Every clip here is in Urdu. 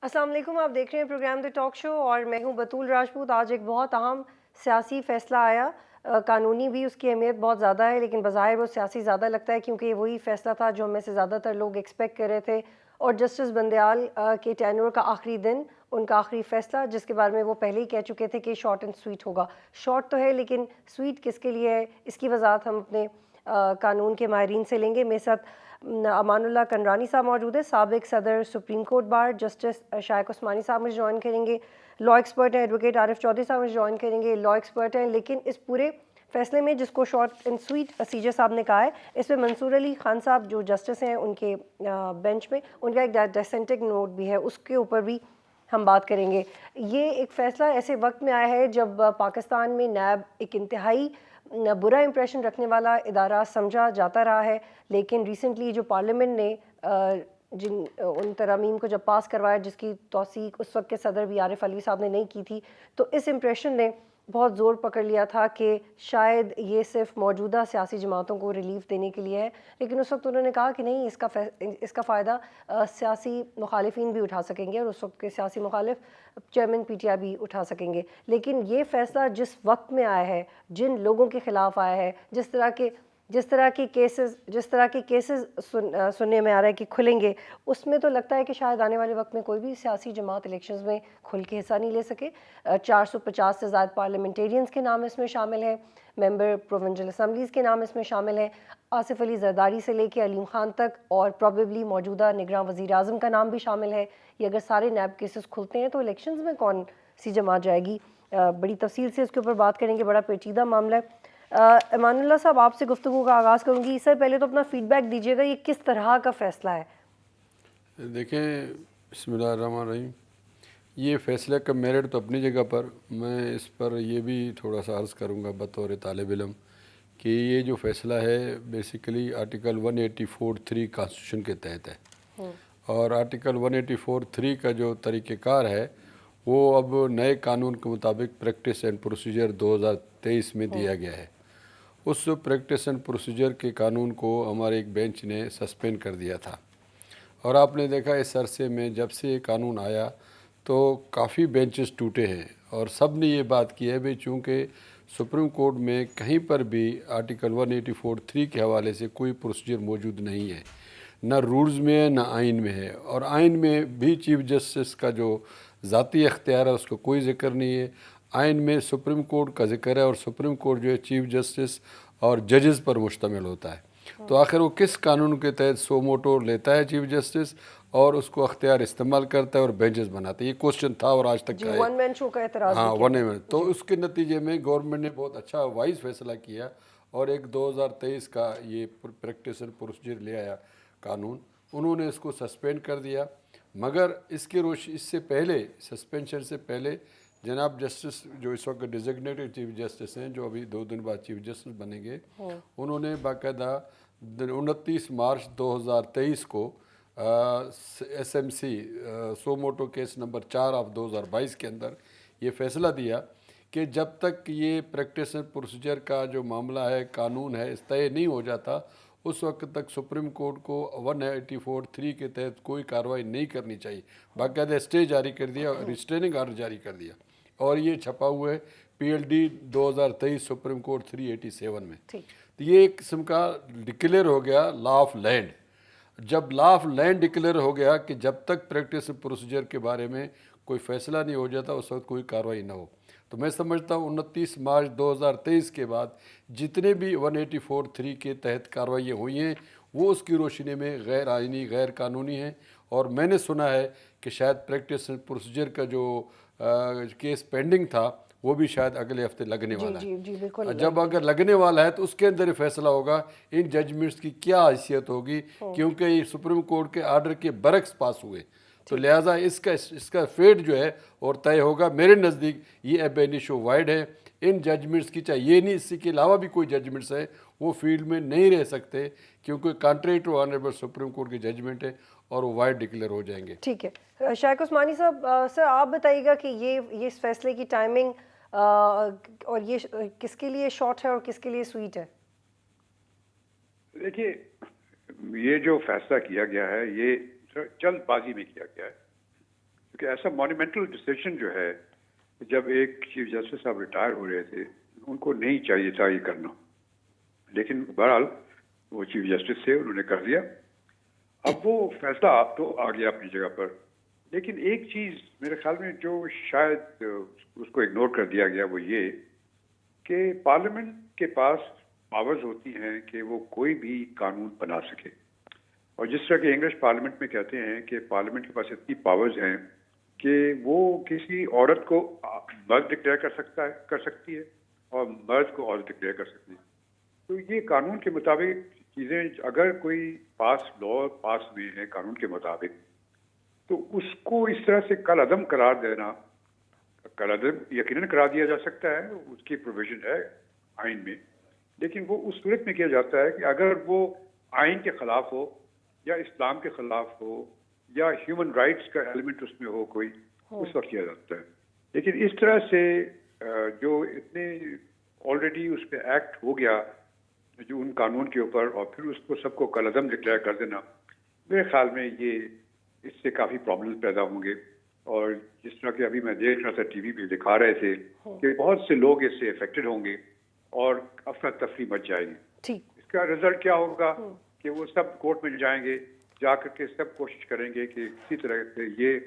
السلام علیکم، آپ دیکھ رہے ہیں پروگرام دی ٹاک شو اور میں ہوں بطول راجپوت۔ آج ایک بہت اہم سیاسی فیصلہ آیا، قانونی بھی اس کی اہمیت بہت زیادہ ہے، لیکن بظاہر وہ سیاسی زیادہ لگتا ہے کیونکہ یہ وہی فیصلہ تھا جو ہم میں سے زیادہ تر لوگ ایکسپیکٹ کر رہے تھے، اور جسٹس بندیال کے ٹینور کا آخری دن، ان کا آخری فیصلہ جس کے بارے میں وہ پہلے ہی کہہ چکے تھے کہ شارٹ اینڈ سویٹ ہوگا۔ شارٹ تو ہے لیکن سویٹ کس کے لیے ہے، اس کی وضاحت ہم اپنے قانون کے ماہرین سے لیں گے۔ میرے ساتھ امان اللہ کنرانی صاحب موجود ہیں، سابق صدر سپریم کورٹ بار، جسٹس شائق عثمانی صاحب مجھے جوائن کریں گے، لا ایکسپرٹ ہیں ایڈوکیٹ عارف چودھری صاحب مجھے جوائن کریں گے، لا ایکسپرٹ ہیں، لیکن اس پورے فیصلے میں جس کو شارٹ اینڈ سویٹ سی جے صاحب نے کہا ہے، اس میں منصور علی خان صاحب جو جسٹس ہیں ان کے بینچ میں، ان کا ایک ڈسینٹنگ نوٹ بھی ہے، اس کے اوپر بھی ہم بات کریں گے۔ یہ ایک فیصلہ ایسے وقت میں آیا ہے جب پاکستان میں نیب ایک انتہائی برا امپریشن رکھنے والا ادارہ سمجھا جاتا رہا ہے، لیکن ریسنٹلی جو پارلیمنٹ نے ان ترامیم کو جب پاس کروایا جس کی توثیق اس وقت کے صدر بھی عارف علوی صاحب نے نہیں کی تھی، تو اس امپریشن نے بہت زور پکڑ لیا تھا کہ شاید یہ صرف موجودہ سیاسی جماعتوں کو ریلیف دینے کے لیے ہے، لیکن اس وقت انہوں نے کہا کہ نہیں، اس کا فائدہ سیاسی مخالفین بھی اٹھا سکیں گے، اور اس وقت کے سیاسی مخالف چیئرمین پی ٹی آئی بھی اٹھا سکیں گے۔ لیکن یہ فیصلہ جس وقت میں آیا ہے، جن لوگوں کے خلاف آیا ہے، جس طرح کے کیسز سننے میں آ رہا ہے کہ کھلیں گے، اس میں تو لگتا ہے کہ شاید آنے والے وقت میں کوئی بھی سیاسی جماعت الیکشنز میں کھل کے حصہ نہیں لے سکے۔ 450 سے زائد پارلیمنٹیرینز کے نام اس میں شامل ہیں، ممبر پروونشل اسمبلیز کے نام اس میں شامل ہیں، آصف علی زرداری سے لے کے علیم خان تک، اور پروبیبلی موجودہ نگراں وزیر اعظم کا نام بھی شامل ہے۔ یہ اگر سارے نیب کیسز کھلتے ہیں تو الیکشنز میں کون سی جماعت جائے گی؟ بڑی تفصیل سے اس کے اوپر بات کریں گے، بڑا پیچیدہ معاملہ ہے۔ امان اللہ صاحب، آپ سے گفتگو کا آغاز کروں گی۔ سر پہلے تو اپنا فیڈ بیک دیجیے گا، یہ کس طرح کا فیصلہ ہے؟ دیکھیں، بسم اللہ الرحمن الرحیم، یہ فیصلے کا میرٹ تو اپنی جگہ پر، میں اس پر یہ بھی تھوڑا سا عرض کروں گا بطور طالب علم کہ یہ جو فیصلہ ہے بیسیکلی آرٹیکل 184(3) کانسٹیٹیوشن کے تحت ہے، اور آرٹیکل 184(3) کا جو طریقہ کار ہے وہ اب نئے قانون کے مطابق پریکٹس اینڈ پروسیجر 2023 میں دیا گیا ہے۔ اس پریکٹس اینڈ پروسیجر کے قانون کو ہمارے ایک بینچ نے سسپینڈ کر دیا تھا، اور آپ نے دیکھا اس عرصے میں جب سے یہ قانون آیا تو کافی بینچز ٹوٹے ہیں، اور سب نے یہ بات کی ہے بھئی چونکہ سپریم کورٹ میں کہیں پر بھی آرٹیکل 184(3) کے حوالے سے کوئی پروسیجر موجود نہیں ہے، نہ رولز میں ہے نہ آئین میں ہے، اور آئین میں بھی چیف جسٹس کا جو ذاتی اختیار ہے اس کو کوئی ذکر نہیں ہے۔ آئین میں سپریم کورٹ کا ذکر ہے، اور سپریم کورٹ جو ہے چیف جسٹس اور ججز پر مشتمل ہوتا ہے۔ تو آخر وہ کس قانون کے تحت سو موٹو لیتا ہے چیف جسٹس اور اس کو اختیار استعمال کرتا ہے اور بینچز بناتا ہے؟ یہ کوسچن تھا اور آج تک جی، کا ہے۔ ون مین شو کا اعتراض بھی ہاں، کیا ون گیا۔ مین، تو اس کے نتیجے میں گورنمنٹ نے بہت اچھا وائز فیصلہ کیا اور ایک 2023 کا یہ پریکٹس اینڈ پروسیجر لے آیا قانون، انہوں نے اس کو سسپینڈ کر دیا۔ مگر اس سے پہلے، سسپینشن سے پہلے، جناب جسٹس جو اس وقت ڈیزگنیٹڈ چیف جسٹس ہیں، جو ابھی 2 دن بعد چیف جسٹس بنیں گے، انہوں نے باقاعدہ 29 مارچ 2023 کو S M C suo motu case number 4/2022 کے اندر یہ فیصلہ دیا کہ جب تک یہ پریکٹس اینڈ پروسیجر کا جو معاملہ ہے، قانون ہے، اس طے نہیں ہو جاتا، اس وقت تک سپریم کورٹ کو 184(3) کے تحت کوئی کارروائی نہیں کرنی چاہیے۔ باقاعدہ اسٹے جاری کر دیا، ریسٹریننگ آرڈر جاری کر دیا، اور یہ چھپا ہوا ہے P L D 2023 supreme court 387 میں۔ تو یہ ایک قسم کا ڈکلیئر ہو گیا لا آف لینڈ۔ جب لا آف لینڈ ڈکلیئر ہو گیا کہ جب تک پریکٹس پروسیجر کے بارے میں کوئی فیصلہ نہیں ہو جاتا اس وقت کوئی کارروائی نہ ہو، تو میں سمجھتا ہوں 29 مارچ 2023 کے بعد جتنے بھی 184(3) کے تحت کارروائیاں ہوئی ہیں وہ اس کی روشنی میں غیر آئینی، غیر قانونی ہیں، اور میں نے سنا ہے کہ شاید پریکٹس پروسیجر کا جو کیس پینڈنگ تھا وہ بھی شاید اگلے ہفتے لگنے والا ہے۔ جی بالکل۔ جب اگر لگنے والا ہے تو اس کے اندر یہ فیصلہ ہوگا ان ججمنٹس کی کیا حیثیت ہوگی، کیونکہ یہ سپریم کورٹ کے آرڈر کے برعکس پاس ہوئے، تو لہٰذا اس کا فیٹ جو ہے اور طے ہوگا۔ میرے نزدیک یہ اب انیشو وائڈ ہے، ان ججمنٹس کی، چاہے یہ نہیں، اس کے علاوہ بھی کوئی ججمنٹس ہے، وہ فیلڈ میں نہیں رہ سکتے، کیونکہ country to honourable supreme court کی ججمنٹ ہے، اور وہ وائڈ ڈکلیئر ہو جائیں گے۔ ٹھیک ہے، شائق عثمانی صاحب، سر آپ بتائیے گا کہ یہ اس فیصلے کی ٹائمنگ اور یہ کس کے لیے شارٹ ہے اور کس کے لیے سویٹ ہے؟ دیکھیے، یہ جو فیصلہ کیا گیا ہے یہ جلد بازی میں کیا گیا ہے، کیونکہ ایسا مونیومنٹل ڈیسیجن جو ہے، جب ایک چیف جسٹس صاحب ریٹائر ہو رہے تھے، ان کو نہیں چاہیے تھا یہ کرنا، لیکن بہرحال وہ چیف جسٹس تھے، انہوں نے کر دیا. اب وہ فیصلہ آپ تو آ گیا اپنی جگہ پر، لیکن ایک چیز میرے خیال میں جو شاید اس کو اگنور کر دیا گیا وہ یہ کہ پارلیمنٹ کے پاس پاورز ہوتی ہیں کہ وہ کوئی بھی قانون بنا سکے. اور جس طرح کہ انگلش پارلیمنٹ میں کہتے ہیں کہ پارلیمنٹ کے پاس اتنی پاورز ہیں کہ وہ کسی عورت کو مرد ڈکلیئر کر سکتی ہے اور مرد کو عورت ڈکلیئر کر سکتی ہے. تو یہ قانون کے مطابق چیزیں، اگر کوئی لا پاس ہوئے ہیں قانون کے مطابق، تو اس کو اس طرح سے کل عدم قرار دینا، کل عدم یقیناً قرار دیا جا سکتا ہے، اس کی پروویژن ہے آئین میں، لیکن وہ اس صورت میں کیا جاتا ہے کہ اگر وہ آئین کے خلاف ہو یا اسلام کے خلاف ہو یا ہیومن رائٹس کا ایلیمنٹ اس میں ہو کوئی، اس وقت کیا جاتا ہے. لیکن اس طرح سے جو اتنے آلریڈی اس پہ ایکٹ ہو گیا جو ان قانون کے اوپر، اور پھر اس کو سب کو کالعدم ڈکلیئر کر دینا، میرے خیال میں یہ اس سے کافی پرابلمز پیدا ہوں گے. اور جس طرح کہ ابھی میں دیکھ رہا تھا ٹی وی پہ دکھا رہے تھے کہ بہت سے لوگ اس سے افیکٹڈ ہوں گے اور افراتفری مچ جائے گی. اس کا رزلٹ کیا ہوگا کہ وہ سب کورٹ میں جائیں گے، جا کر کے سب کوشش کریں گے کہ کسی طرح سے یہ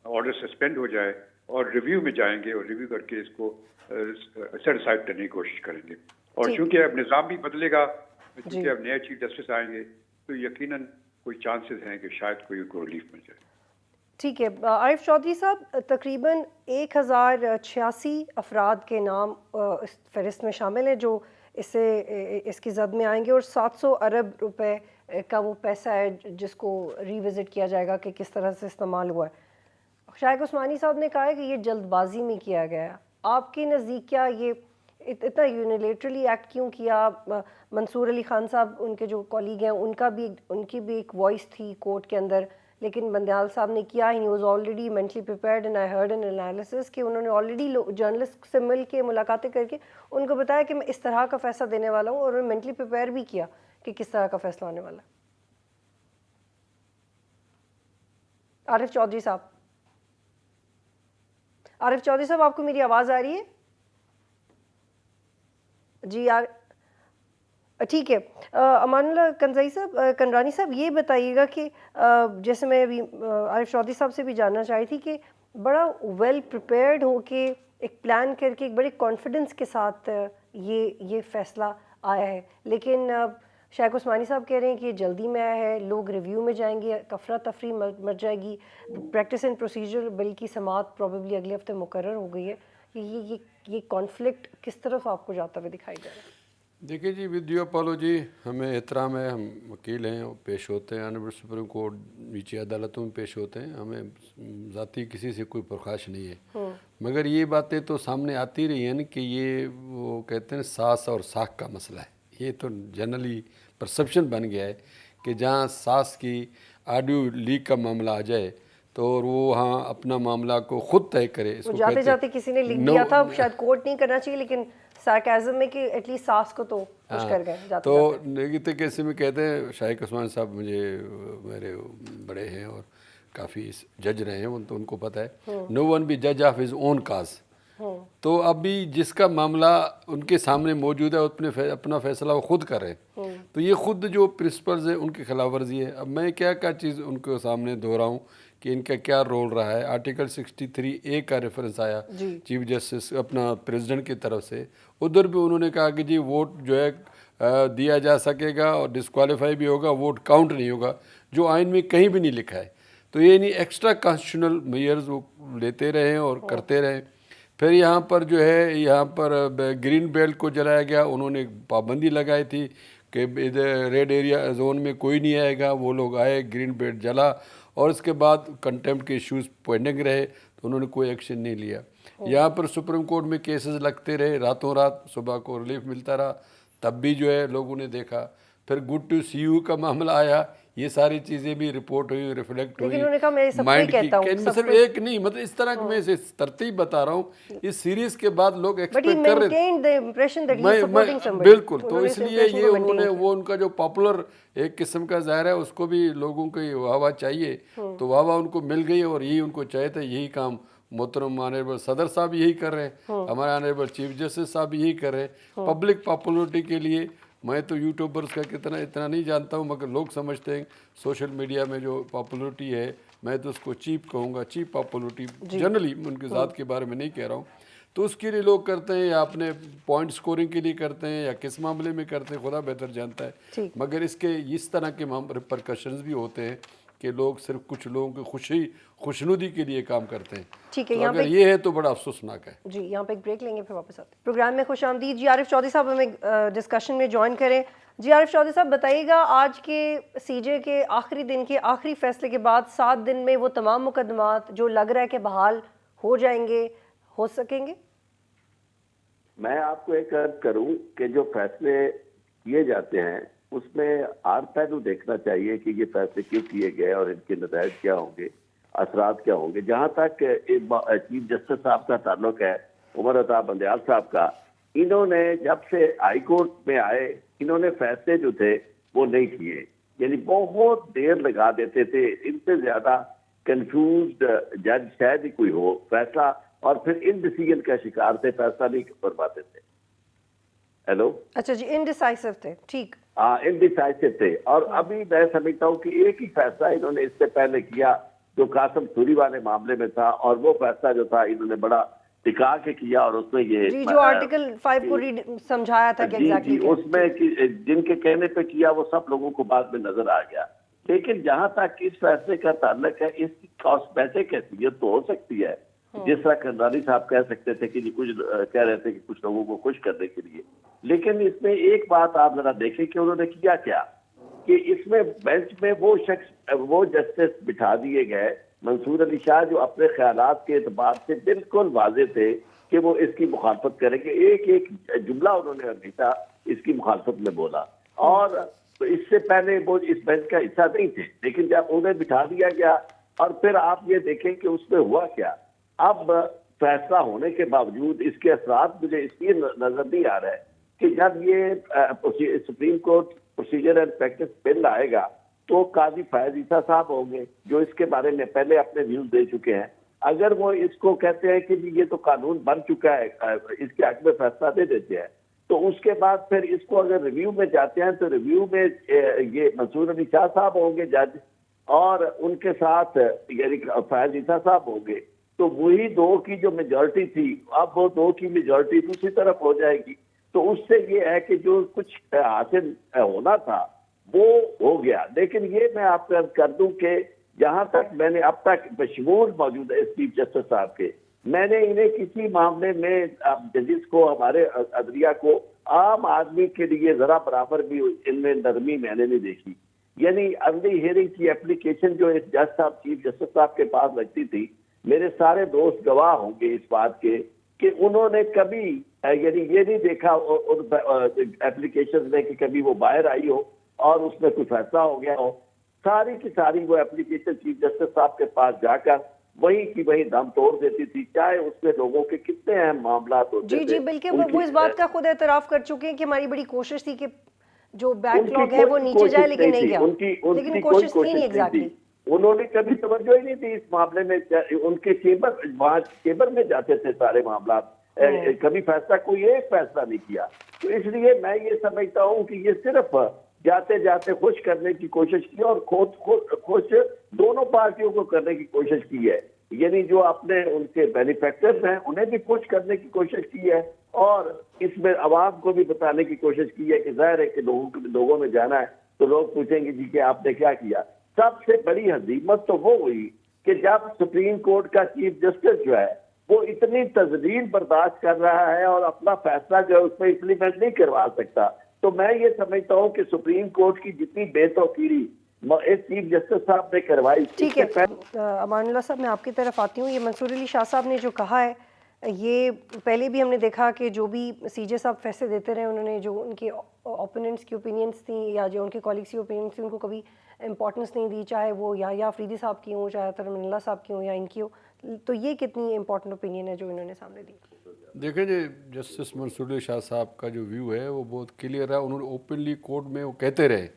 آرڈر سسپینڈ ہو جائے، اور ریویو میں جائیں گے اور ریویو کر کے اس کو سیٹسفائڈ کرنے کی کوشش کریں گے. اور چونکہ اب نظام بھی بدلے گا، چونکہ اب نئے چیف جسٹس آئیں گے، تو یقیناً کوئی چانسز ہیں کہ شاید کوئی ان کو ریلیف مل جائے. ٹھیک ہے. عارف چودھری صاحب، تقریباً 1086 افراد کے نام اس فہرست میں شامل ہیں جو اس کی زد میں آئیں گے، اور 700 ارب روپے کا وہ پیسہ ہے جس کو ری وزٹ کیا جائے گا کہ کس طرح سے استعمال ہوا ہے. شائق عثمانی صاحب نے کہا ہے کہ یہ جلد بازی میں کیا گیا ہے. آپ کے نزدیک کیا یہ اتنا یونیلیٹرلی ایکٹ کیوں کیا؟ منصور علی خان صاحب ان کے جو کولیگ ہیں ان کی بھی ایک وائس تھی کورٹ کے اندر، لیکن بندیال صاحب نے کیا ہی، was already mentally prepared and I heard an analysis کہ انہوں نے آلریڈی جرنلسٹ سے مل کے ملاقاتیں کر کے ان کو بتایا کہ میں اس طرح کا فیصلہ دینے والا ہوں، اور انہوں نے مینٹلی پریپیئر بھی کیا کہ کس طرح کا فیصلہ ہونے والا ہے. عارف چودھری صاحب، آپ کو میری آواز آ رہی ہے؟ جی ٹھیک ہے. امان اللہ کنرانی صاحب، یہ بتائیے گا کہ جیسے میں ابھی عارف چودھری صاحب سے بھی جاننا چاہی تھی کہ بڑا ویل پریپیئرڈ ہو کے ایک پلان کر کے ایک بڑے کانفیڈنس کے ساتھ یہ فیصلہ آیا ہے، لیکن شائق عثمانی صاحب کہہ رہے ہیں کہ یہ جلدی میں آیا ہے، لوگ ریویو میں جائیں گے، افراتفری مچ جائے گی. پریکٹس اینڈ پروسیجر بل کی سماعت پروبیبلی اگلے ہفتے مقرر ہو گئی ہے. یہ کانفلکٹ کس طرف آپ کو جاتا ہوا دکھائی دے رہا ہے؟ دیکھیے جی، ود یو اپالوجی، ہمیں احترام ہے، ہم وکیل ہیں، پیش ہوتے ہیں آنریبل سپریم کورٹ، نیچی عدالتوں میں پیش ہوتے ہیں، ہمیں ذاتی کسی سے کوئی پرخاش نہیں ہے. مگر یہ باتیں تو سامنے آتی رہی ہیں کہ یہ وہ کہتے ہیں ساس اور ساکھ کا مسئلہ ہے. یہ تو جنرلی پرسپشن بن گیا ہے کہ جہاں ساس کی آڈیو لیک کا معاملہ آ جائے تو وہ وہاں اپنا معاملہ کو خود طے کرے. اس کو جاتے جاتے کسی نے لکھ دیا تھا، شاید کورٹ نہیں کرنا چاہیے، لیکن سارکیزم میں کہ ایٹ لیسٹ ساس کو تو کچھ کر گئے. تو نیگیٹو کیسے میں کہتے ہیں، شائق عثمان صاحب مجھے میرے بڑے ہیں اور کافی جج رہے ہیں، تو ان کو پتہ ہے نو ون بی جج آف ہز اون کاز. تو ابھی جس کا معاملہ ان کے سامنے موجود ہے اپنا فیصلہ وہ خود کر رہے ہیں. تو یہ خود جو پرنسپلز ہیں ان کی خلاف ورزی ہے. اب میں کیا چیز ان کے سامنے دہراؤں کہ ان کا کیا رول رہا ہے. آرٹیکل 63A کا ریفرنس آیا چیف جسٹس اپنا پریزیڈنٹ کی طرف سے، ادھر بھی انہوں نے کہا کہ جی ووٹ جو ہے دیا جا سکے گا اور ڈسکوالیفائی بھی ہوگا، ووٹ کاؤنٹ نہیں ہوگا، جو آئین میں کہیں بھی نہیں لکھا ہے. تو یہ نہیں ایکسٹرا کانسٹیٹیوشنل میئرز وہ لیتے رہے اور کرتے رہے. پھر یہاں پر جو ہے یہاں پر گرین بیلٹ کو جلایا گیا، انہوں نے پابندی لگائی تھی کہ ریڈ ایریا زون میں کوئی نہیں آئے گا. وہ لوگ آئے، گرین بیلٹ جلا، اور اس کے بعد کنٹیمپٹ کے ایشوز پینڈنگ رہے تو انہوں نے کوئی ایکشن نہیں لیا. یہاں پر سپریم کورٹ میں کیسز لگتے رہے، راتوں رات صبح کو ریلیف ملتا رہا، تب بھی جو ہے لوگوں نے دیکھا. پھر گڈ ٹو سی یو کا معاملہ آیا، یہ ساری چیزیں بھی رپورٹ ہوئی, ریفلیکٹ ہوئی. لیکن انہوں نے کہا میں سب کو ہی مائنڈ کہتا ہوں, کی صرف ایک نہیں, مطلب اس طرح میں اسے ترتیب بتا رہا ہوں. اس سیریز کے بعد لوگ ایکسپیکٹ کر رہے تھے بالکل, تو اس لیے یہ انہوں نے وہ ان کا جو پاپولر ایک قسم کا ظاہر ہے اس کو بھی لوگوں کی واہ چاہیے, تو واہ ان کو مل گئی, اور یہی ان کو چاہیے تھا. یہی کام محترم آنریبل صدر صاحب یہی کر رہے ہیں, ہمارے آنریبل چیف جسٹس صاحب یہی کر رہے ہیں پبلک پاپولرٹی کے لیے. میں تو یوٹیوبرز کا اتنا نہیں جانتا ہوں, مگر لوگ سمجھتے ہیں سوشل میڈیا میں جو پاپولرٹی ہے, میں تو اس کو چیپ کہوں گا, چیپ پاپولرٹی جنرلی, ان کی ذات کے بارے میں نہیں کہہ رہا ہوں. تو اس کے لیے لوگ کرتے ہیں, یا اپنے پوائنٹ سکورنگ کے لیے کرتے ہیں, یا کس معاملے میں کرتے ہیں خدا بہتر جانتا ہے. مگر اس کے اس طرح کے ریپرکشنز بھی ہوتے ہیں کہ لوگ صرف کچھ لوگوں کی خوشنودی کے لیے کام کرتے ہیں. ٹھیک ہے, تو اگر یہ ہے تو بڑا افسوسناک ہے. جی یہاں پہ ایک بریک لیں گے, پھر واپس آتے ہیں پروگرام میں. خوش آمدید جی عارف چودھری صاحب, ہمیں ڈسکشن میں جوائن کریں. جی عارف چودھری صاحب بتائیے گا, آج کے سی جے کے آخری دن کے آخری فیصلے کے بعد 7 دن میں وہ تمام مقدمات جو لگ رہا ہے کہ بحال ہو جائیں گے, ہو سکیں گے؟ میں آپ کو ایک عرض کروں کہ جو فیصلے کیے جاتے ہیں اس میں ہر پہلو دیکھنا چاہیے کہ یہ فیصلے کیوں کیے گئے اور ان کے نتائج کیا ہوں گے, اثرات کیا ہوں گے. جہاں تک چیف جسٹس صاحب کا تعلق ہے, عمر عطا بندیال صاحب کا, انہوں نے جب سے ہائی کورٹ میں آئے انہوں نے فیصلے جو تھے وہ نہیں کیے, یعنی بہت دیر لگا دیتے تھے. ان سے زیادہ کنفیوزڈ جج شاید ہی کوئی ہو فیصلہ, اور پھر ان ڈیسیجن کا شکار تھے, فیصلہ نہیں کر پاتے تھے. ہیلو, اچھا جی, انڈیسائسو تھے. ٹھیک, ہاں انڈیسائسو تھے. اور ابھی میں سمجھتا ہوں کہ ایک ہی فیصلہ انہوں نے اس سے پہلے کیا جو قاسم سوری والے معاملے میں تھا, اور وہ فیصلہ جو تھا انہوں نے بڑا ٹکا کے کیا, اور اس میں یہ جی جو آرٹیکل 5 کو سمجھایا تھا کہ جی اس میں جن کے کہنے پہ کیا وہ سب لوگوں کو بعد میں نظر آ گیا. لیکن جہاں تک اس فیصلے کا تعلق ہے, اس کی کاسمیٹک حیثیت تو ہو سکتی ہے, جس طرح کرداری صاحب کہہ سکتے تھے کہ کچھ کہہ رہے تھے کہ کچھ لوگوں کو خوش کرنے کے لیے. لیکن اس میں ایک بات آپ ذرا دیکھیں کہ انہوں نے کیا کیا, کہ اس میں بینچ میں وہ جسٹس بٹھا دیے گئے, منصور علی شاہ, جو اپنے خیالات کے اعتبار سے بالکل واضح تھے کہ وہ اس کی مخالفت کریں گے. ایک ایک جملہ انہوں نے ہمیشہ اس کی مخالفت میں بولا, اور اس سے پہلے وہ اس بینچ کا حصہ نہیں تھے. لیکن جب انہیں بٹھا دیا گیا, اور پھر آپ یہ دیکھیں کہ اس میں ہوا کیا. اب فیصلہ ہونے کے باوجود اس کے اثرات مجھے اس لیے نظر نہیں آ رہا ہے کہ جب یہ supreme court procedure and practice bill آئے گا تو قاضی فائز عیسیٰ صاحب ہوں گے جو اس کے بارے میں پہلے اپنے ویوز دے چکے ہیں. اگر وہ اس کو کہتے ہیں کہ یہ تو قانون بن چکا ہے, اس کے حق میں فیصلہ دے دیتے ہیں, تو اس کے بعد پھر اس کو اگر ریویو میں جاتے ہیں تو ریویو میں یہ منصور علی شاہ صاحب ہوں گے جج, اور ان کے ساتھ یعنی فائز عیسیٰ صاحب ہوں گے. تو وہی 2 کی جو میجورٹی تھی, اب وہ 2 کی میجورٹی دوسری طرف ہو جائے گی. تو اس سے یہ ہے کہ جو کچھ حاصل ہونا تھا وہ ہو گیا. لیکن یہ میں آپ کو عرض کر دوں کہ جہاں تک میں نے اب تک بشمول موجود ہے چیف جسٹس صاحب کے, میں نے انہیں کسی معاملے میں ججز کو, ہمارے عدلیہ کو, عام آدمی کے لیے ذرا برابر بھی ان میں نرمی میں نے نہیں دیکھی. یعنی ارلی ہیئرنگ کی اپلیکیشن جو اس جج صاحب چیف جسٹس صاحب کے پاس لگتی تھی, میرے سارے دوست گواہ ہوں گے اس بات کے کہ انہوں نے کبھی یعنی یہ نہیں دیکھا اپلیکیشن میں کہ کبھی وہ باہر آئی ہو اور اس میں کوئی فیصلہ ہو گیا ہو. ساری کی ساری وہ اپلیکیشن چیف جسٹس صاحب کے پاس جا کر وہیں کی وہیں دم توڑ دیتی تھی, چاہے اس میں لوگوں کے کتنے اہم معاملات ہوتے تھے. جی بلکہ وہ اس بات کا خود اعتراف کر چکے ہیں کہ ہماری بڑی کوشش تھی کہ جو بیک لاگ ہے وہ نیچے جائے, لیکن نہیں گیا. لیکن کوشش تھی نہیں ایگزیکٹلی. انہوں نے کبھی توجہ ہی نہیں دی اس معاملے میں. ان کے چیمبر میں جاتے تھے سارے معاملات, کبھی فیصلہ کوئی ایک فیصلہ نہیں کیا. تو اس لیے میں یہ سمجھتا ہوں کہ یہ صرف جاتے جاتے خوش کرنے کی کوشش کی, اور خوش دونوں پارٹیوں کو کرنے کی کوشش کی ہے. یعنی جو اپنے ان کے بینیفیکٹرز ہیں انہیں بھی خوش کرنے کی کوشش کی ہے, اور اس میں عوام کو بھی بتانے کی کوشش کی ہے کہ ظاہر ہے کہ لوگوں میں جانا ہے تو لوگ پوچھیں گے جی کہ آپ نے کیا کیا. سب سے بڑی ہزیمت تو وہ ہوئی کہ جب سپریم کورٹ کا چیف جسٹس جو ہے وہ اتنی تذلیل برداشت کر رہا ہے اور اپنا فیصلہ جو ہے اس میں امپلیمنٹ نہیں کروا سکتا. تو میں یہ سمجھتا ہوں کہ سپریم کورٹ کی جتنی بے توقیری چیف جسٹس صاحب نے کروائی. ٹھیک ہے امان اللہ صاحب, میں آپ کی طرف آتی ہوں. یہ منصور علی شاہ صاحب نے جو کہا ہے, یہ پہلے بھی ہم نے دیکھا کہ جو بھی سی جے صاحب فیصلے دیتے رہے, انہوں نے جو ان کے اوپوننٹس کی اوپینینس تھیں یا جو ان کے کالیگس کی اوپینینس تھیں ان کو کبھی امپورٹنس نہیں دی, چاہے وہ یا افریدی صاحب کی ہوں, چاہے اطہر امان اللہ صاحب کی ہوں یا ان کی ہو. تو یہ کتنی امپورٹنٹ اوپینین ہے جو انہوں نے سامنے دی؟ دیکھیں جی, جسٹس منصور علی شاہ صاحب کا جو ویو ہے وہ بہت کلیئر ہے. انہوں نے اوپنلی کورٹ میں وہ کہتے رہے,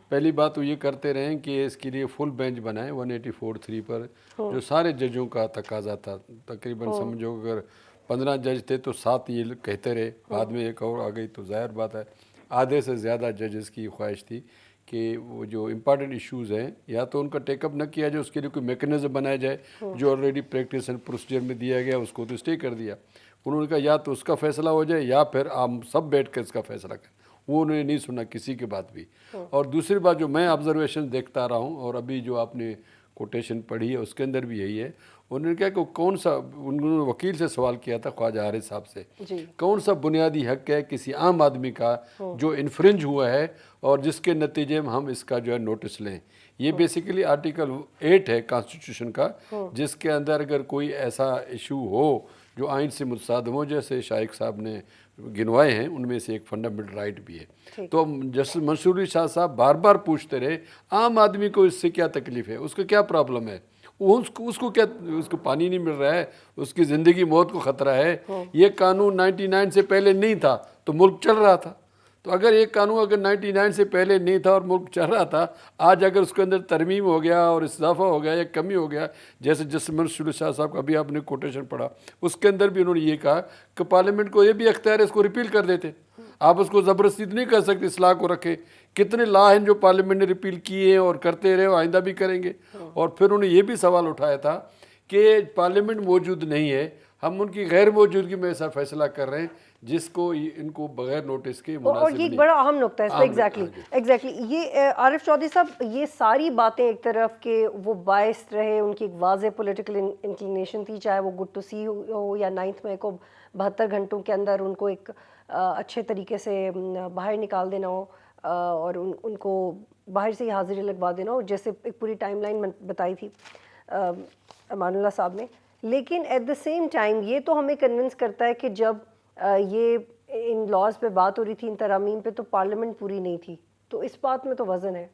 پہلی بات وہ یہ کرتے رہے کہ اس کے لیے فل بینچ بنائیں 184(3) پر, جو سارے ججوں کا تقاضا تھا. تقریباً سمجھو اگر 15 جج تھے تو 7 یہ کہتے رہے, بعد میں ایک اور آ گئی, تو ظاہر بات ہے آدھے سے زیادہ ججز کی خواہش تھی کہ وہ جو امپارٹنٹ ایشوز ہیں یا تو ان کا ٹیک اپ نہ کیا جائے, اس کے لیے کوئی میکنزم بنایا جائے. جو آلریڈی پریکٹس اینڈ پروسیجر میں دیا گیا اس کو تو اسٹے کر دیا. انہوں نے کہا یا تو اس کا فیصلہ ہو جائے یا پھر آپ سب بیٹھ کر اس کا فیصلہ کریں. وہ انہوں نے نہیں سنا کسی کی بات بھی. اور دوسری بات جو میں آبزرویشن دیکھتا رہا ہوں, اور ابھی جو آپ نے کوٹیشن پڑھی ہے اس کے اندر بھی یہی ہے, انہوں نے کہا کہ کون سا, انہوں نے وکیل سے سوال کیا تھا خواجہ حارث صاحب سے, کون سا بنیادی حق ہے کسی عام آدمی کا جو انفرنج ہوا ہے اور جس کے نتیجے میں ہم اس کا جو ہے نوٹس لیں. یہ بیسیکلی آرٹیکل 8 ہے کانسٹیٹیوشن کا, جس کے اندر اگر کوئی ایسا ایشو ہو جو آئین سے متصادم ہو, جیسے شائق صاحب نے گنوائے ہیں, ان میں سے ایک فنڈامنٹل رائٹ بھی ہے. تو جسٹس منصور علی شاہ صاحب بار بار پوچھتے رہے عام آدمی کو اس سے کیا تکلیف ہے, اس کو کیا پرابلم ہے, اس کو کیا, اس کو پانی نہیں مل رہا ہے, اس کی زندگی موت کو خطرہ ہے. یہ قانون 99 سے پہلے نہیں تھا تو ملک چل رہا تھا. تو اگر یہ قانون اگر 99 سے پہلے نہیں تھا اور ملک چل رہا تھا, آج اگر اس کے اندر ترمیم ہو گیا اور اضافہ ہو گیا یا کمی ہو گیا, جیسے جسٹس منصور علی شاہ صاحب کا ابھی آپ نے کوٹیشن پڑھا, اس کے اندر بھی انہوں نے یہ کہا کہ پارلیمنٹ کو یہ بھی اختیار ہے اس کو ریپیل کر دیتے. آپ اس کو زبردستی نہیں کر سکتے اصلاح کو رکھے. کتنے لا ہیں جو پارلیمنٹ نے ریپیل کیے ہیں اور کرتے رہے, آئندہ بھی کریں گے. اور پھر انہوں نے یہ بھی سوال اٹھایا تھا کہ پارلیمنٹ موجود نہیں ہے, ہم ان کی غیر موجودگی میں ایسا فیصلہ کر رہے ہیں جس کو ان کو بغیر نوٹس کے مناسب اور یہ ایک بڑا اہم نقطہ ہے اس پہ. ایگزیکٹلی یہ عارف چودھری صاحب, یہ ساری باتیں ایک طرف کہ وہ باعث رہے, ان کی ایک واضح پولیٹیکل انکلینیشن تھی, چاہے وہ گڈ ٹو سی ہو یا 9 مئی کو 72 گھنٹوں کے اندر ان کو ایک اچھے طریقے سے باہر نکال دینا ہو اور ان کو باہر سے ہی حاضری لگوا دینا ہو, جیسے ایک پوری ٹائم لائن بتائی تھی امان اللہ صاحب نے. لیکن ایٹ دا سیم ٹائم یہ تو ہمیں کنونس کرتا ہے کہ جب یہ ان لاز پہ بات ہو رہی تھی, ان ترامیم پہ, تو پارلیمنٹ پوری نہیں تھی. تو اس بات میں تو وزن ہے.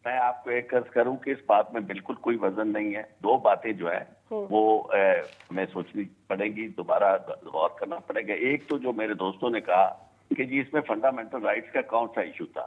میں آپ کو ایک عرض کروں کہ اس بات میں بالکل کوئی وزن نہیں ہے. 2 باتیں جو ہے وہ ہمیں سوچنی پڑے گی, دوبارہ غور کرنا پڑے گا. ایک تو جو میرے دوستوں نے کہا کہ جی اس میں فنڈامنٹل رائٹس کا کون سا ایشو تھا.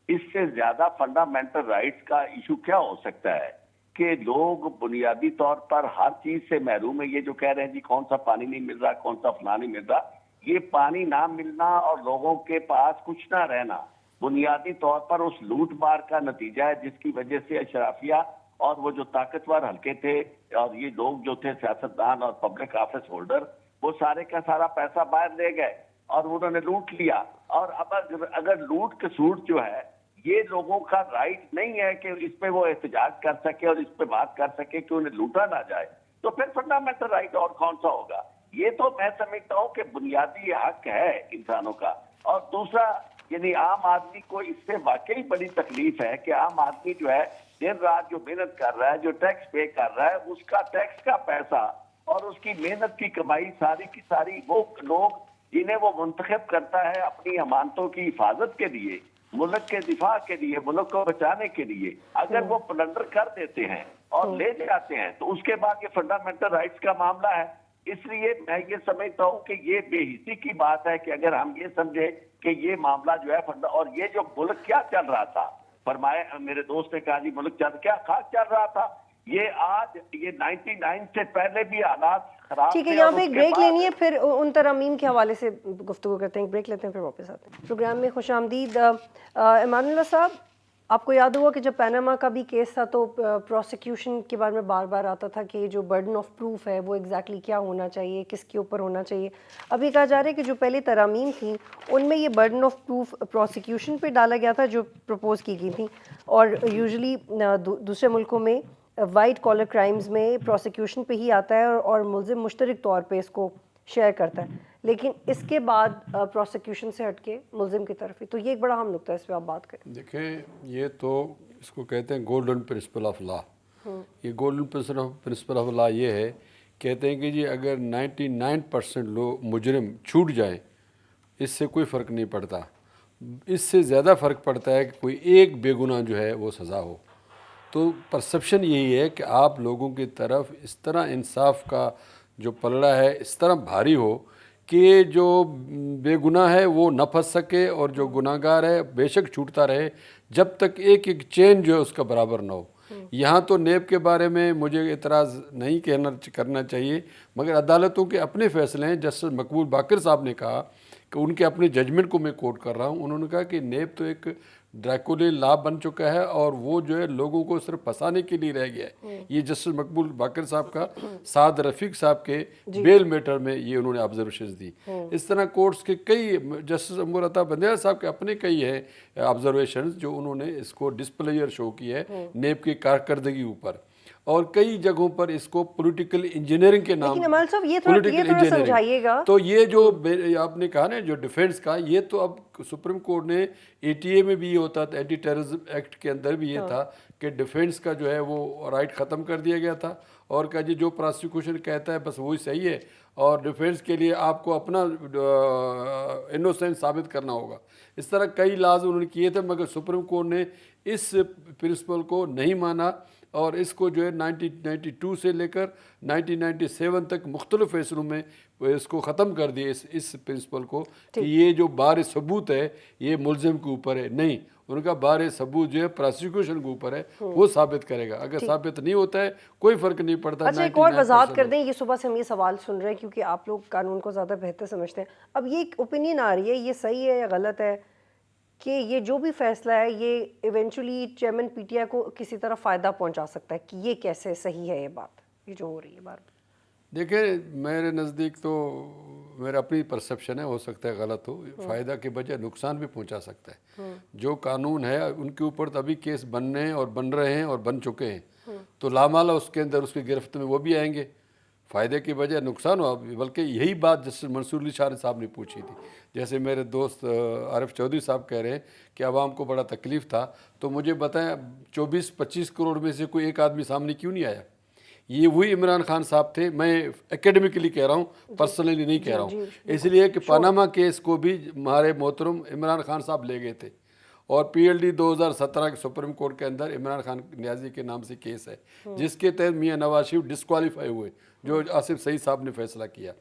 اس سے زیادہ فنڈامنٹل رائٹس کا ایشو کیا ہو سکتا ہے کہ لوگ بنیادی طور پر ہر چیز سے محروم ہے. یہ جو کہہ رہے ہیں جی کون سا پانی نہیں مل رہا, کون سا فلاں نہیں مل رہا, یہ پانی نہ ملنا اور لوگوں کے پاس کچھ نہ رہنا بنیادی طور پر اس لوٹ مار کا نتیجہ ہے, جس کی وجہ سے اشرافیہ اور وہ جو طاقتور حلقے تھے اور یہ لوگ جو تھے سیاستدان اور پبلک آفس ہولڈر, وہ سارے کا سارا پیسہ باہر لے گئے اور انہوں نے لوٹ لیا. اور اب اگر لوٹ کسوٹ جو ہے یہ لوگوں کا رائٹ نہیں ہے کہ اس پہ وہ احتجاج کر سکے اور اس پہ بات کر سکے کہ انہیں لوٹا نہ جائے, تو پھر فنڈامنٹل رائٹ اور کون سا ہوگا. یہ تو میں سمجھتا ہوں کہ بنیادی حق ہے انسانوں کا. اور دوسرا یعنی عام آدمی کو اس سے واقعی بڑی تکلیف ہے کہ عام آدمی جو ہے دن رات جو محنت کر رہا ہے, جو ٹیکس پے کر رہا ہے, اس کا ٹیکس کا پیسہ اور اس کی محنت کی کمائی ساری کی ساری وہ لوگ جنہیں وہ منتخب کرتا ہے اپنی امانتوں کی حفاظت کے لیے, ملک کے دفاع کے لیے, ملک کو بچانے کے لیے, اگر وہ پلنڈر کر دیتے ہیں اور لے جاتے ہیں تو اس کے بعد یہ فنڈامنٹل رائٹس کا معاملہ ہے. اس لیے میں یہ سمجھتا ہوں کہ یہ بے حسی کی بات ہے کہ اگر ہم یہ سمجھے کہ یہ معاملہ جو ہے اور یہ جو ملک کیا چل رہا تھا, فرمائے میرے دوست نے کہا جی ملک کیا خاص چل رہا تھا, یہ آج یہ 99 سے پہلے بھی حالات خراب. ٹھیک ہے, یہاں پہ ایک بریک لینی ہے, پھر ان ترامیم کے حوالے سے گفتگو کرتے ہیں. بریک لیتے ہیں, پھر واپس آتے ہیں پروگرام میں. خوش آمدید. امان اللہ صاحب, آپ کو یاد ہوا کہ جب پیناما کا بھی کیس تھا تو پروسیکیوشن کے بارے میں بار بار آتا تھا کہ جو برڈن آف پروف ہے وہ ایگزیکٹلی کیا ہونا چاہیے, کس کے اوپر ہونا چاہیے. اب یہ کہا جا رہا ہے کہ جو پہلے ترامیم تھیں ان میں یہ برڈن آف پروف پروسیکیوشن پہ ڈالا گیا تھا جو پروپوز کی گئی تھیں, اور یوزلی دوسرے ملکوں میں وائٹ کالر کرائمز میں پروسیکیوشن پہ ہی آتا ہے اور ملزم مشترک طور پہ اس کو شیئر کرتا ہے, لیکن اس کے بعد پروسیکیوشن سے ہٹ کے ملزم کی طرف ہی. تو یہ ایک بڑا اہم نقطہ ہے, اس پہ آپ بات کریں. دیکھیں یہ تو اس کو کہتے ہیں گولڈن پرنسپل آف لا. یہ گولڈن پرنسپل آف لا یہ ہے, کہتے ہیں کہ جی اگر 99% لوگ مجرم چھوٹ جائیں اس سے کوئی فرق نہیں پڑتا, اس سے زیادہ فرق پڑتا ہے کہ کوئی ایک بے گناہ جو ہے وہ سزا ہو. تو پرسپشن یہی ہے کہ آپ لوگوں کی طرف اس طرح انصاف کا جو پلڑا ہے اس طرح بھاری ہو کہ جو بے گناہ ہے وہ نہ پھنس سکے اور جو گناہ گار ہے بے شک چھوٹتا رہے جب تک ایک ایک چین جو ہے اس کا برابر نہ ہو. یہاں تو نیب کے بارے میں مجھے اعتراض نہیں کرنا چاہیے، مگر عدالتوں کے اپنے فیصلے ہیں. جسٹس مقبول باقر صاحب نے کہا کہ ان کے اپنے ججمنٹ کو میں کوٹ کر رہا ہوں، انہوں نے کہا کہ نیب تو ایک ڈریکولی لا بن چکا ہے اور وہ جو ہے لوگوں کو صرف پھنسانے کے لیے رہ گیا ہے. یہ جسٹس مقبول باقر صاحب کا سعد رفیق صاحب کے بیل میٹر میں یہ انہوں نے آبزرویشنز دی. اس طرح کورٹس کے کئی جسٹس امور عطا بندیال صاحب کے اپنے کئی ہیں آبزرویشنز جو انہوں نے اس کو ڈسپلیئر شو کی ہے نیب کی کارکردگی اوپر، اور کئی جگہوں پر اس کو پولیٹیکل انجینئرنگ کے نام لیکن امال صاحب یہ تھوڑا سمجھائیے گا. تو یہ جو آپ نے کہا نا جو ڈیفینس کا، یہ تو اب سپریم کورٹ نے ATA میں بھی یہ ہوتا تھا، اینٹی ٹیررزم ایکٹ کے اندر بھی یہ تھا کہ ڈیفینس کا جو ہے وہ رائٹ ختم کر دیا گیا تھا اور کہا جی جو پراسیکیوشن کہتا ہے بس وہی صحیح ہے اور ڈیفینس کے لیے آپ کو اپنا انوسینٹ ثابت کرنا ہوگا. اس طرح کئی لاز انہوں نے کیے تھے مگر سپریم کورٹ نے اس پرنسپل کو نہیں مانا اور اس کو جو ہے 1992 سے لے کر 1997 تک مختلف فیصلوں میں اس کو ختم کر دیا اس پرنسپل کو کہ یہ جو بار ثبوت ہے یہ ملزم کے اوپر ہے. نہیں، ان کا بار ثبوت جو ہے پراسیکیوشن کے اوپر ہے، وہ ثابت کرے گا. اگر ثابت نہیں ہوتا ہے کوئی فرق نہیں پڑتا. اچھا ایک اور وضاحت کر دیں، یہ صبح سے ہم یہ سوال سن رہے ہیں کیونکہ آپ لوگ قانون کو زیادہ بہتر سمجھتے ہیں. اب یہ ایک اوپینین آ رہی ہے، یہ صحیح ہے یا غلط ہے کہ یہ جو بھی فیصلہ ہے یہ ایونچولی چیئرمین PTI کو کسی طرح فائدہ پہنچا سکتا ہے، کہ یہ کیسے صحیح ہے یہ بات یہ جو ہو رہی ہے بار؟ دیکھیں میرے نزدیک تو میرا اپنی پرسپشن ہے، ہو سکتا ہے غلط ہو، فائدہ کے بجائے نقصان بھی پہنچا سکتا ہے. جو قانون ہے ان کے اوپر تو ابھی کیس بننے ہیں اور بن رہے ہیں اور بن چکے ہیں، تو لامالا اس کے اندر اس کی گرفت میں وہ بھی آئیں گے. فائدے کے بجائے نقصان ہوا، بلکہ یہی بات جسٹس منصور علی شاہ صاحب نے پوچھی تھی. جیسے میرے دوست عارف چودھری صاحب کہہ رہے ہیں کہ عوام کو بڑا تکلیف تھا، تو مجھے بتائیں 24-25 کروڑ میں سے کوئی ایک آدمی سامنے کیوں نہیں آیا؟ یہ وہی عمران خان صاحب تھے. میں اکیڈمیکلی کہہ رہا ہوں، پرسنلی نہیں کہہ رہا ہوں. اس لیے کہ پاناما کیس کو بھی ہمارے محترم عمران خان صاحب لے گئے تھے اور PLD 2017 کے سپریم کورٹ کے اندر عمران خان نیازی کے نام سے کیس ہے جس کے تحت میاں نواز شریف ڈسکوالیفائی ہوئے، جو آصف سعید صاحب نے فیصلہ کیا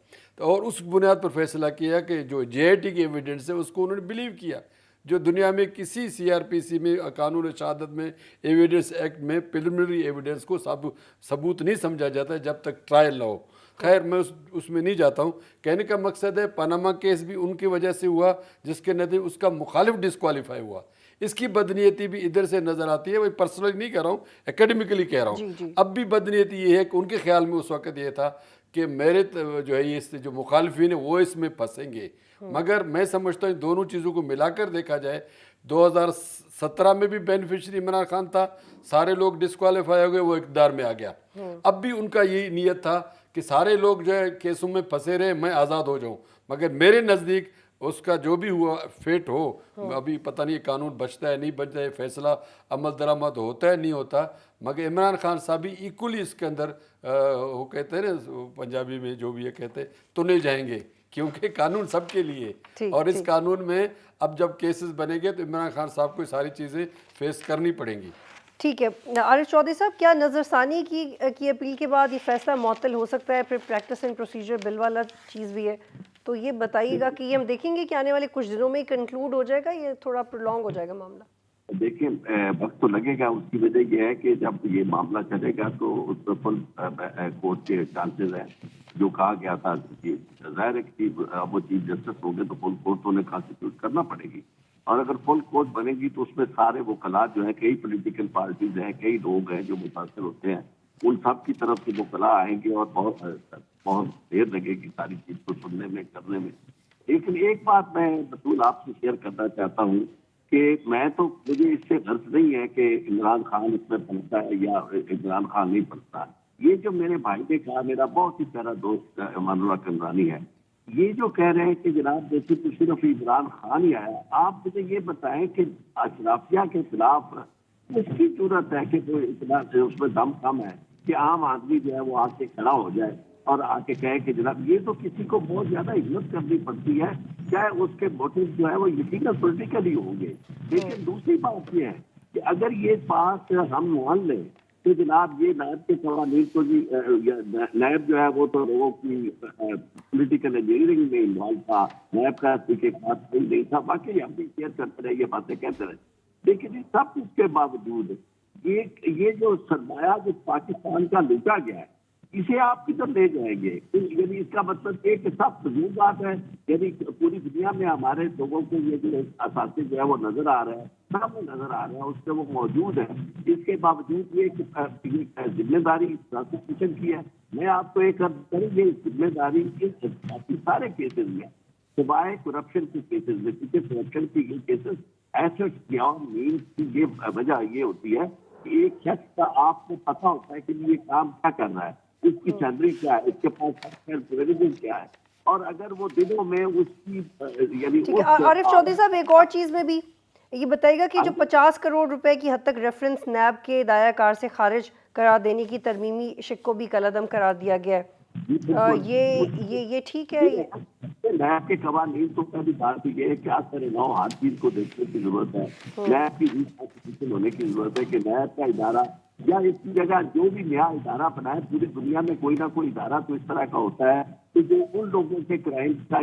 اور اس بنیاد پر فیصلہ کیا کہ جو JIT کی ایویڈنس ہے اس کو انہوں نے بلیو کیا. جو دنیا میں کسی CRPC میں قانون شہادت میں ایویڈنس ایکٹ میں پریلیمنری ایویڈنس کو ثبوت نہیں سمجھا جاتا جب تک ٹرائل نہ ہو. خیر میں اس میں نہیں جاتا ہوں. کہنے کا مقصد ہے پاناما کیس بھی ان کی وجہ سے ہوا جس کے نتیجے اس کا مخالف ڈسکوالیفائی ہوا. اس کی بدنیتی بھی ادھر سے نظر آتی ہے. میں پرسنلی نہیں کہہ رہا ہوں، اکیڈمیکلی کہہ رہا ہوں. اب بھی بدنیتی یہ ہے کہ ان کے خیال میں اس وقت یہ تھا کہ میرے جو ہے یہ جو مخالفین ہیں وہ اس میں پھنسیں گے. مگر میں سمجھتا ہوں دونوں چیزوں کو ملا کر دیکھا جائے، 2017 میں بھی بینیفیشری عمران خان تھا، سارے لوگ ڈسکوالیفائی ہو گئے، وہ اقتدار میں آ گیا. اب بھی ان کا یہی نیت تھا کہ سارے لوگ جو ہے کیسوں میں پھنسے رہے، میں آزاد ہو جاؤں. مگر میرے نزدیک اس کا جو بھی ہوا فیٹ ہو، ابھی پتہ نہیں قانون بچتا ہے نہیں بچتا ہے، فیصلہ عمل درآمد ہوتا ہے نہیں ہوتا، مگر عمران خان صاحب بھی ایکولی اس کے اندر وہ کہتے ہیں نا پنجابی میں جو بھی یہ کہتے ہیں تو نہیں جائیں گے، کیونکہ قانون سب کے لیے اور اس قانون میں اب جب کیسز بنے گے تو عمران خان صاحب کو ساری چیزیں فیس کرنی پڑیں گی. ٹھیک ہے. عارف چودھری صاحب، کیا نظر ثانی کی اپیل کے بعد یہ فیصلہ معطل ہو سکتا ہے؟ پھر پریکٹس اینڈ پروسیجر بل والا چیز بھی ہے، تو یہ بتائیے گا کہ یہ ہم دیکھیں گے کہ آنے والے کچھ دنوں میں ہی کنکلوڈ ہو جائے گا، یہ تھوڑا پرولونگ ہو جائے گا معاملہ؟ دیکھیں وقت تو لگے گا. اس کی وجہ یہ ہے کہ جب یہ معاملہ چلے گا تو اس میں فل کورٹ کے چانسز ہیں. جو کہا گیا تھا کہ ظاہر ہے کہ اب وہ چیف جسٹس ہوں گے تو فل کورٹ تو انہیں کانسٹیٹیوٹ کرنا پڑے گی، اور اگر فل کورٹ بنے گی تو اس میں سارے وکلاء جو ہیں، کئی پولیٹیکل پارٹیز ہیں، کئی لوگ ہیں جو متاثر ہوتے ہیں، ان سب کی طرف سے وکلاء آئیں گے اور بہت دیر لگے گی ساری چیز کو سننے میں کرنے میں. لیکن ایک بات میں بطول آپ سے شیئر کرنا چاہتا ہوں کہ میں تو مجھے اس سے غرض نہیں ہے کہ عمران خان اس میں پھنستا ہے یا عمران خان نہیں پھنستا. یہ جو میرے بھائی نے کہا، میرا بہت ہی پیارا دوست امان اللہ قمرانی ہے، یہ جو کہہ رہے ہیں کہ جناب دیکھیے تو صرف عمران خان ہی آیا. آپ مجھے یہ بتائیں کہ اشرافیہ کے خلاف اس کی ضرورت ہے کہ جو اتنا اس میں دم کم ہے کہ عام آدمی جو ہے وہ آ کے کھڑا ہو جائے اور آ کے کہے کہ جناب، یہ تو کسی کو بہت زیادہ ہمت کرنی پڑتی ہے ہے اس کے موٹیو جو ہے وہ یقیناً پولیٹیکلی ہوں گے. لیکن دوسری بات یہ ہے کہ اگر یہ بات ہم مان لیں کہ جناب یہ نیب کے قوانین کو جی نیب جو ہے وہ تو لوگوں کی پولیٹیکل انجینئرنگ میں انوالو تھا, نیب کا طریقہ صحیح نہیں تھا, باقی ہم بھی کیئر کرتے رہے, یہ باتیں کہتے رہے. لیکن سب اس کے باوجود یہ جو سرمایہ جو پاکستان کا لوٹا گیا ہے اسے آپ کدھر لے جائیں گے؟ یعنی اس کا مطلب یہ کہ سب فضول بات ہے. یعنی پوری دنیا میں ہمارے لوگوں کو یہ جو اثاثے جو ہے وہ نظر آ رہے ہیں, سامنے نظر آ رہے ہیں, اس سے وہ موجود ہے. اس کے باوجود یہ ذمہ داری پروسیکیوشن کی ہے. میں آپ کو ایک کریں گے ذمہ داری سارے کیسز میں سوائے کرپشن کے کیسز میں, کیونکہ کرپشن کے یہ کیسز ایسٹ بیانڈ مینس کی یہ وجہ یہ ہوتی ہے کہ ایک شخص کا آپ کو پتا ہوتا ہے کہ یہ کام کیا کر رہا ہے, اس کی سیلری کیا ہے, اس کے پاس کیا ہے, اور اگر وہ دنوں میں اس کی یعنی عارف چودھری صاحب ایک اور چیز میں بھی یہ بتائیے گا کہ جو 50 کروڑ روپے کی حد تک ریفرنس نیب کے دائرہ کار سے خارج قرار دینے کی ترمیمی شق کو بھی کالعدم قرار دیا گیا ہے, یہ ٹھیک ہے؟ نیب کے قوانین تو پہلی بات یہ ہے کہ آپ کرے نو ہر چیز کو دیکھنے کی ضرورت ہے. نیب کی ریکانسٹیٹیوشن ہونے کی ضرورت ہے کہ نیب کا ادارہ یا اس کی جگہ جو بھی نیا ادارہ بنائے, پوری دنیا میں کوئی نہ کوئی ادارہ تو اس طرح کا ہوتا ہے کہ جو ان لوگوں کے کرائمز کا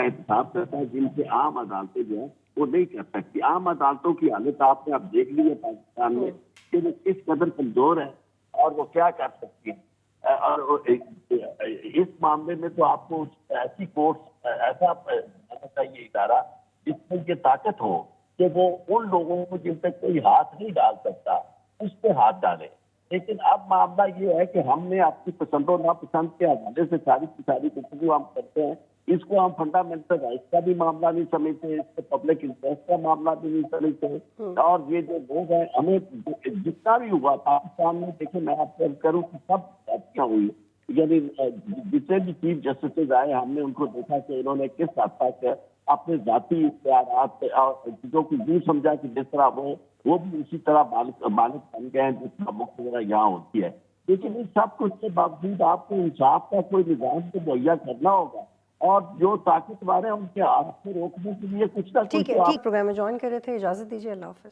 احتساب کرتا ہے جن سے عام عدالتیں جو ہیں وہ نہیں کر سکتی. عام عدالتوں کی حالت آپ نے اب دیکھ لی ہے پاکستان میں کہ وہ کس قدر کمزور ہے اور وہ کیا کر سکتی ہے. اور اس معاملے میں تو آپ کو ایسی کورٹ ایسا ہونا چاہیے ادارہ جس میں یہ طاقت ہو کہ وہ ان لوگوں کو جن پہ کوئی ہاتھ نہیں ڈال سکتا اس پہ ہاتھ ڈالے. لیکن اب معاملہ یہ ہے کہ ہم نے اپنی پسند و ناپسند کے حوالے سے ساری گفتگو ہم کرتے ہیں. اس کو ہم فنڈامنٹل رائٹس کا بھی معاملہ نہیں سمجھتے, اس کو پبلک انٹرسٹ کا معاملہ بھی نہیں سمجھتے. اور یہ جو لوگ ہیں ہمیں جتنا بھی ہوا پاکستان میں, دیکھیں میں آپ کو کروں کہ سب غلطیاں ہوئی, یعنی جتنے بھی چیف جسٹسز آئے ہم نے ان کو دیکھا کہ انہوں نے کس حد تک اپنے ذاتی اختیارات اور چیزوں کو یوں سمجھا کہ جس طرح وہ بھی اسی طرح مالک بن گئے ہیں جس طرح ملک وغیرہ یہاں ہوتی ہے. لیکن ان سب کچھ کے باوجود آپ کو انصاف کا کوئی نظام کو مہیا کرنا ہوگا, اور جو طاقتور ہیں ان کے ہاتھ سے روکنے کے لیے کچھ نہ کچھ. ٹھیک ہے, پروگرام میں جوائن کر رہے تھے, اجازت دیجیے, اللہ حافظ.